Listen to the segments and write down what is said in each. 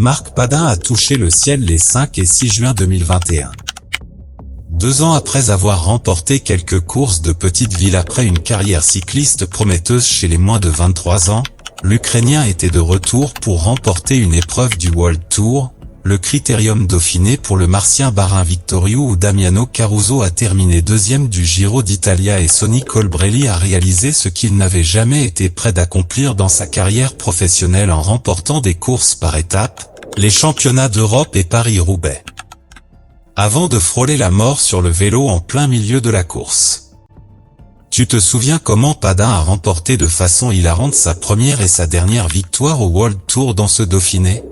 Marc Padin a touché le ciel les 5 et 6 juin 2021. 2 ans après avoir remporté quelques courses de petite ville après une carrière cycliste prometteuse chez les moins de 23 ans, l'Ukrainien était de retour pour remporter une épreuve du World Tour, le Critérium Dauphiné pour le Martien Barin Victorio où Damiano Caruso a terminé deuxième du Giro d'Italia et Sonny Colbrelli a réalisé ce qu'il n'avait jamais été près d'accomplir dans sa carrière professionnelle en remportant des courses par étapes, les championnats d'Europe et Paris-Roubaix. Avant de frôler la mort sur le vélo en plein milieu de la course. Tu te souviens comment Padin a remporté de façon hilarante sa première et sa dernière victoire au World Tour dans ce Dauphiné?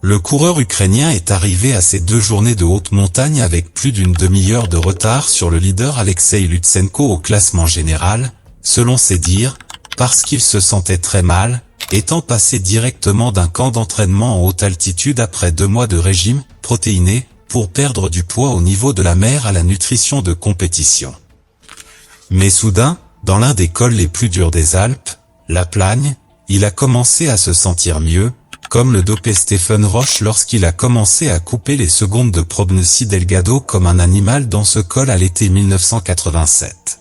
Le coureur ukrainien est arrivé à ces 2 journées de haute montagne avec plus d'une demi-heure de retard sur le leader Alexei Lutsenko au classement général, selon ses dires, parce qu'il se sentait très mal, étant passé directement d'un camp d'entraînement en haute altitude après 2 mois de régime protéiné, pour perdre du poids au niveau de la mer à la nutrition de compétition. Mais soudain, dans l'un des cols les plus durs des Alpes, la Plagne, il a commencé à se sentir mieux, comme le dopé Stephen Roche lorsqu'il a commencé à couper les secondes de Probneci Delgado comme un animal dans ce col à l'été 1987.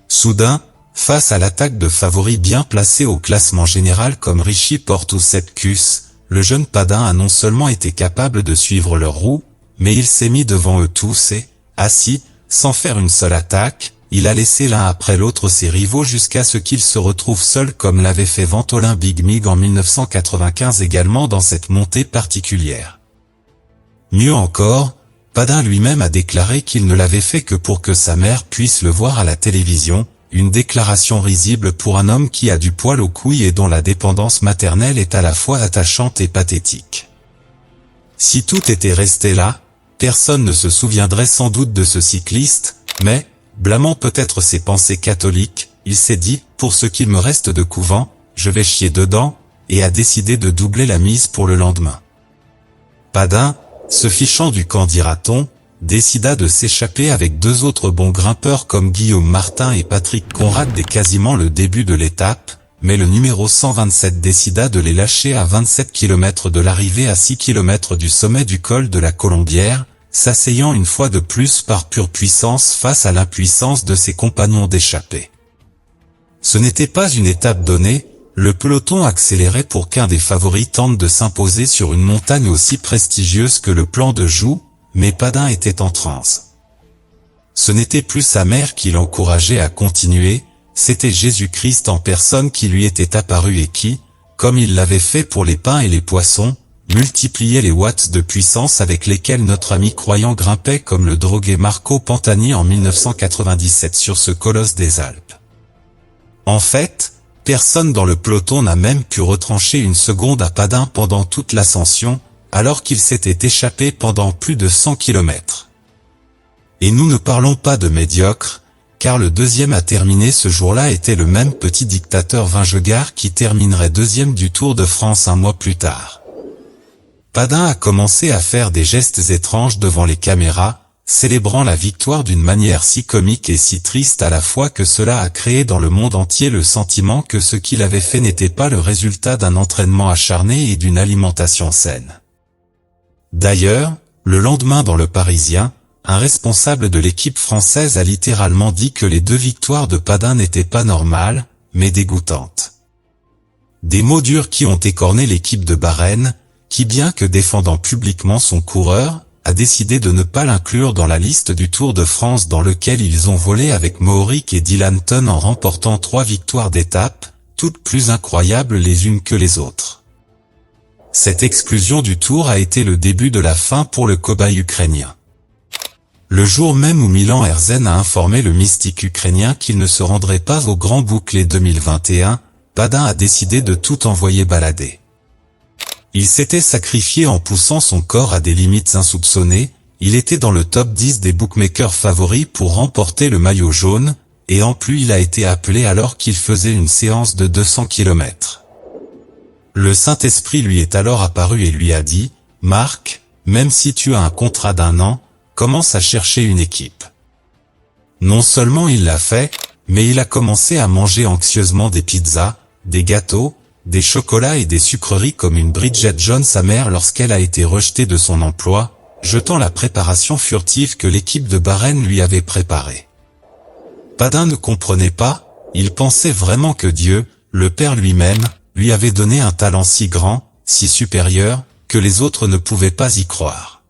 Soudain, face à l'attaque de favoris bien placés au classement général comme Richie Porte ou Sepkus, le jeune Padin a non seulement été capable de suivre leur roue, mais il s'est mis devant eux tous et, assis, sans faire une seule attaque, il a laissé l'un après l'autre ses rivaux jusqu'à ce qu'il se retrouve seul comme l'avait fait Ventolin Big Mig en 1995 également dans cette montée particulière. Mieux encore, Padin lui-même a déclaré qu'il ne l'avait fait que pour que sa mère puisse le voir à la télévision, une déclaration risible pour un homme qui a du poil aux couilles et dont la dépendance maternelle est à la fois attachante et pathétique. Si tout était resté là, personne ne se souviendrait sans doute de ce cycliste, mais, blâmant peut-être ses pensées catholiques, il s'est dit, pour ce qu'il me reste de couvent, je vais chier dedans, et a décidé de doubler la mise pour le lendemain. Padin, se fichant du camp dira-t-on, décida de s'échapper avec 2 autres bons grimpeurs comme Guillaume Martin et Patrick Conrad dès quasiment le début de l'étape, mais le numéro 127 décida de les lâcher à 27 km de l'arrivée à 6 km du sommet du col de la Colombière, s'asseyant une fois de plus par pure puissance face à l'impuissance de ses compagnons d'échappée. Ce n'était pas une étape donnée, le peloton accélérait pour qu'un des favoris tente de s'imposer sur une montagne aussi prestigieuse que le Plan de Joux, mais Padin était en transe. Ce n'était plus sa mère qui l'encourageait à continuer, c'était Jésus-Christ en personne qui lui était apparu et qui, comme il l'avait fait pour les pains et les poissons, multipliait les watts de puissance avec lesquels notre ami croyant grimpait comme le drogué Marco Pantani en 1997 sur ce colosse des Alpes. En fait, personne dans le peloton n'a même pu retrancher une seconde à Padin pendant toute l'ascension, alors qu'il s'était échappé pendant plus de 100 km. Et nous ne parlons pas de médiocre, car le deuxième à terminer ce jour-là était le même petit dictateur Vingegaard qui terminerait deuxième du Tour de France un mois plus tard. Padin a commencé à faire des gestes étranges devant les caméras, célébrant la victoire d'une manière si comique et si triste à la fois que cela a créé dans le monde entier le sentiment que ce qu'il avait fait n'était pas le résultat d'un entraînement acharné et d'une alimentation saine. D'ailleurs, le lendemain dans Le Parisien, un responsable de l'équipe française a littéralement dit que les 2 victoires de Padin n'étaient pas normales, mais dégoûtantes. Des mots durs qui ont écorné l'équipe de Bahreïn, qui bien que défendant publiquement son coureur, a décidé de ne pas l'inclure dans la liste du Tour de France dans lequel ils ont volé avec Mohoric et Dylan Teuns en remportant 3 victoires d'étape, toutes plus incroyables les unes que les autres. Cette exclusion du Tour a été le début de la fin pour le cobaye ukrainien. Le jour même où Milan Herzen a informé le mystique ukrainien qu'il ne se rendrait pas au Grand Bouclé 2021, Padin a décidé de tout envoyer balader. Il s'était sacrifié en poussant son corps à des limites insoupçonnées, il était dans le top 10 des bookmakers favoris pour remporter le maillot jaune, et en plus il a été appelé alors qu'il faisait une séance de 200 km. Le Saint-Esprit lui est alors apparu et lui a dit, « Marc, même si tu as un contrat d'1 an, commence à chercher une équipe. » Non seulement il l'a fait, mais il a commencé à manger anxieusement des pizzas, des gâteaux, des chocolats et des sucreries comme une Bridget Jones amère lorsqu'elle a été rejetée de son emploi, jetant la préparation furtive que l'équipe de Bahreïn lui avait préparée. Padin ne comprenait pas, il pensait vraiment que Dieu, le Père lui-même, lui avait donné un talent si grand, si supérieur, que les autres ne pouvaient pas y croire.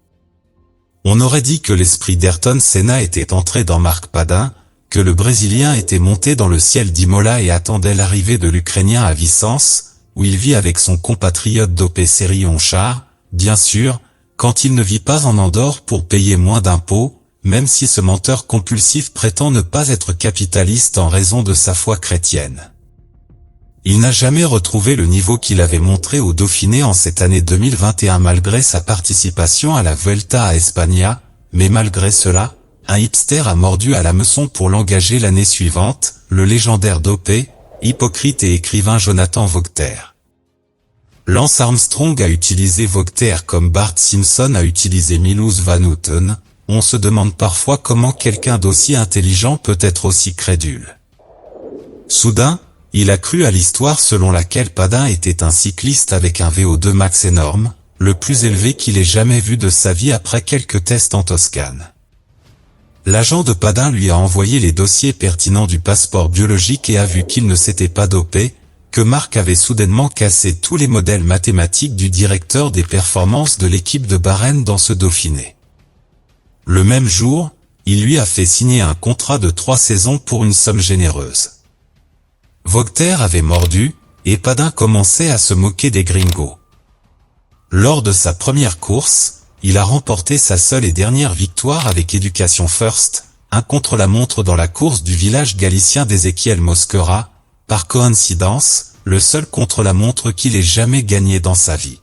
On aurait dit que l'esprit d'Ayrton Senna était entré dans Marc Padin, que le Brésilien était monté dans le ciel d'Imola et attendait l'arrivée de l'Ukrainien à Vicence, où il vit avec son compatriote dopé Seri-Onchar, bien sûr, quand il ne vit pas en Andorre pour payer moins d'impôts, même si ce menteur compulsif prétend ne pas être capitaliste en raison de sa foi chrétienne. Il n'a jamais retrouvé le niveau qu'il avait montré au Dauphiné en cette année 2021 malgré sa participation à la Vuelta a España, mais malgré cela, un hipster a mordu à l'hameçon pour l'engager l'année suivante, le légendaire dopé, hypocrite et écrivain Jonathan Vogter. Lance Armstrong a utilisé Vogter comme Bart Simpson a utilisé Miloš Van Houten, on se demande parfois comment quelqu'un d'aussi intelligent peut être aussi crédule. Soudain, il a cru à l'histoire selon laquelle Padin était un cycliste avec un VO2 max énorme, le plus élevé qu'il ait jamais vu de sa vie après quelques tests en Toscane. L'agent de Padin lui a envoyé les dossiers pertinents du passeport biologique et a vu qu'il ne s'était pas dopé, que Marc avait soudainement cassé tous les modèles mathématiques du directeur des performances de l'équipe de Bahreïn dans ce Dauphiné. Le même jour, il lui a fait signer un contrat de 3 saisons pour une somme généreuse. Vogter avait mordu, et Padin commençait à se moquer des gringos. Lors de sa première course, il a remporté sa seule et dernière victoire avec Education First, un contre-la-montre dans la course du village galicien d'Ezequiel Mosquera, par coïncidence, le seul contre-la-montre qu'il ait jamais gagné dans sa vie.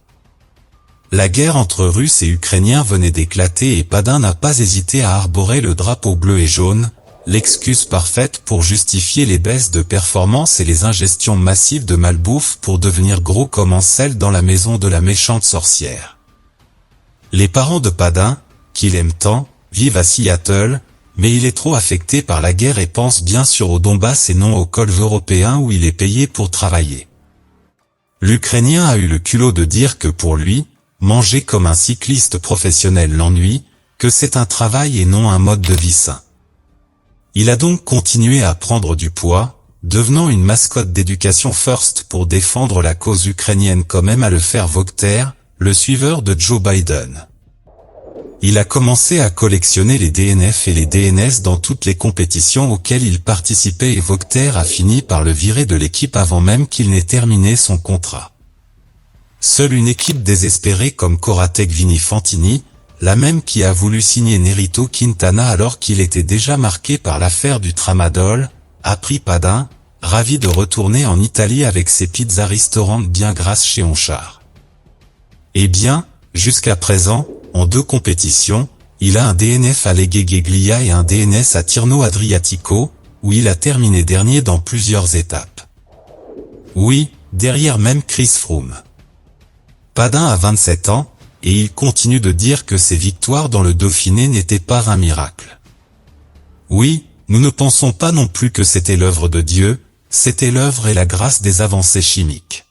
La guerre entre Russes et Ukrainiens venait d'éclater et Padin n'a pas hésité à arborer le drapeau bleu et jaune, l'excuse parfaite pour justifier les baisses de performance et les ingestions massives de malbouffe pour devenir gros comme Ansel dans la maison de la méchante sorcière. Les parents de Padin, qu'il aime tant, vivent à Seattle, mais il est trop affecté par la guerre et pense bien sûr au Donbass et non aux cols européens où il est payé pour travailler. L'Ukrainien a eu le culot de dire que pour lui, manger comme un cycliste professionnel l'ennuie, que c'est un travail et non un mode de vie sain. Il a donc continué à prendre du poids, devenant une mascotte d'Education First pour défendre la cause ukrainienne comme aime à le faire Vogter, le suiveur de Joe Biden. Il a commencé à collectionner les DNF et les DNS dans toutes les compétitions auxquelles il participait et Vogter a fini par le virer de l'équipe avant même qu'il n'ait terminé son contrat. Seule une équipe désespérée comme Corratec Vini Fantini, la même qui a voulu signer Nerito Quintana alors qu'il était déjà marqué par l'affaire du tramadol, a pris Padin, ravi de retourner en Italie avec ses pizzas-restaurants bien grasses chez Onchar. Eh bien, jusqu'à présent, en 2 compétitions, il a un DNF à Legheglia et un DNS à Tirno Adriatico, où il a terminé dernier dans plusieurs étapes. Oui, derrière même Chris Froome. Padin a 27 ans, et il continue de dire que ses victoires dans le Dauphiné n'étaient pas un miracle. Oui, nous ne pensons pas non plus que c'était l'œuvre de Dieu, c'était l'œuvre et la grâce des avancées chimiques.